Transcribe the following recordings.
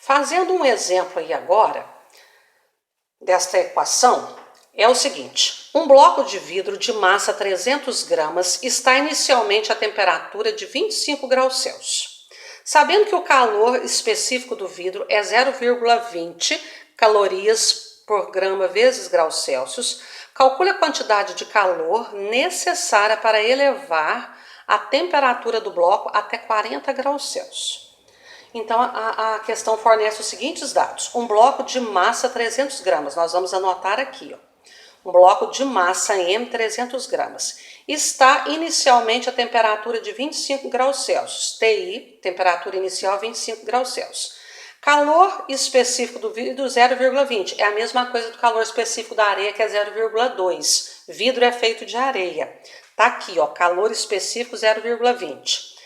Fazendo um exemplo aí agora, desta equação, é o seguinte: um bloco de vidro de massa 300 gramas está inicialmente a temperatura de 25 graus Celsius. Sabendo que o calor específico do vidro é 0,20 calorias por grama vezes graus Celsius, calcule a quantidade de calor necessária para elevar a temperatura do bloco até 40 graus Celsius. Então, a questão fornece os seguintes dados. Um bloco de massa 300 gramas, nós vamos anotar aqui, ó. Um bloco de massa M 300 gramas. Está inicialmente a temperatura de 25 graus Celsius. TI, temperatura inicial 25 graus Celsius. Calor específico do vidro 0,20. É a mesma coisa do calor específico da areia, que é 0,2. Vidro é feito de areia. Tá aqui, ó, calor específico 0,20.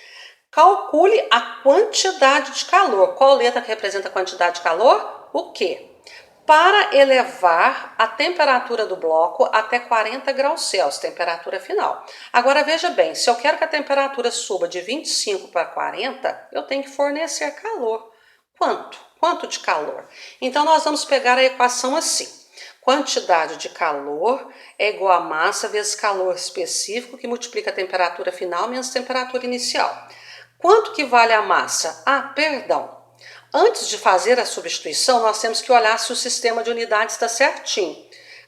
Calcule a quantidade de calor. Qual letra que representa a quantidade de calor? O Q. Para elevar a temperatura do bloco até 40 graus Celsius, temperatura final. Agora veja bem, se eu quero que a temperatura suba de 25 para 40, eu tenho que fornecer calor. Quanto? Quanto de calor? Então nós vamos pegar a equação assim. Quantidade de calor é igual a massa vezes calor específico, que multiplica a temperatura final menos temperatura inicial. Quanto que vale a massa? Perdão. Antes de fazer a substituição, nós temos que olhar se o sistema de unidades está certinho.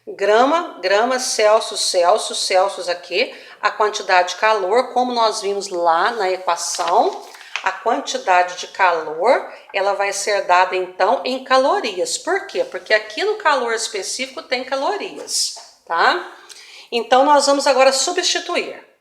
Grama, grama, Celsius, Celsius, Celsius aqui. A quantidade de calor, como nós vimos lá na equação, a quantidade de calor, ela vai ser dada então em calorias. Por quê? Porque aqui no calor específico tem calorias, tá? Então nós vamos agora substituir.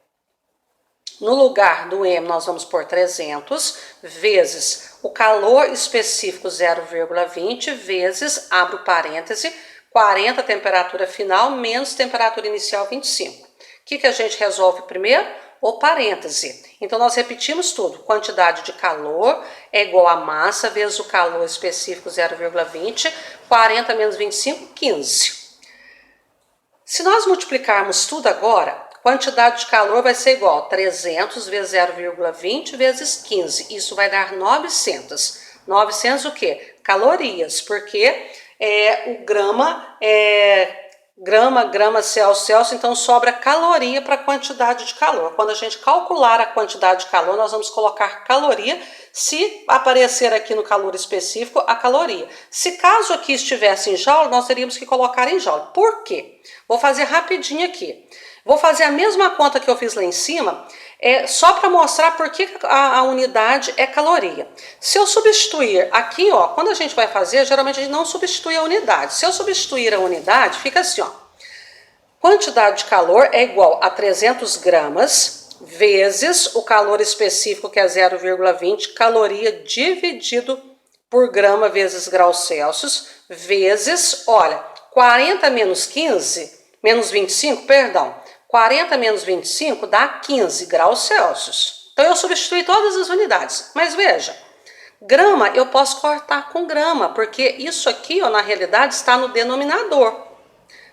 No lugar do M, nós vamos pôr 300 vezes o calor específico 0,20 vezes, abro parêntese, 40 temperatura final menos temperatura inicial 25. O que a gente resolve primeiro? O parêntese. Então, nós repetimos tudo. Quantidade de calor é igual a massa vezes o calor específico 0,20, 40 menos 25, 15. Se nós multiplicarmos tudo agora, quantidade de calor vai ser igual a 300 vezes 0,20 vezes 15. Isso vai dar 900. 900 o quê? Calorias, porque o grama grama, Celsius, Celsius, então sobra caloria para a quantidade de calor. Quando a gente calcular a quantidade de calor, nós vamos colocar caloria, se aparecer aqui no calor específico, a caloria. Se caso aqui estivesse em joule, nós teríamos que colocar em joule. Por quê? Vou fazer rapidinho aqui. Vou fazer a mesma conta que eu fiz lá em cima, só para mostrar por que a unidade é caloria. Se eu substituir aqui, ó, quando a gente vai fazer, geralmente a gente não substitui a unidade. Se eu substituir a unidade, fica assim, ó. Quantidade de calor é igual a 300 gramas vezes o calor específico, que é 0,20, caloria dividido por grama vezes graus Celsius, vezes, olha, 40 menos 15, menos 25, perdão, 40 menos 25 dá 15 graus Celsius. Então, eu substituí todas as unidades. Mas veja, grama eu posso cortar com grama, porque isso aqui, ó, na realidade, está no denominador.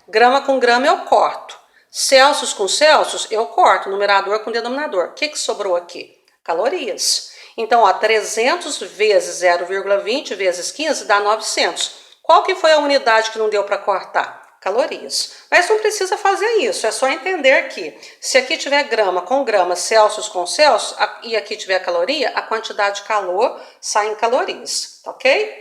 Grama com grama eu corto. Celsius com Celsius eu corto, numerador com denominador. O que sobrou aqui? Calorias. Então, ó, 300 vezes 0,20 vezes 15 dá 900. Qual que foi a unidade que não deu para cortar? Calorias. Mas não precisa fazer isso, é só entender que se aqui tiver grama com grama, Celsius com Celsius, e aqui tiver caloria, a quantidade de calor sai em calorias, tá ok?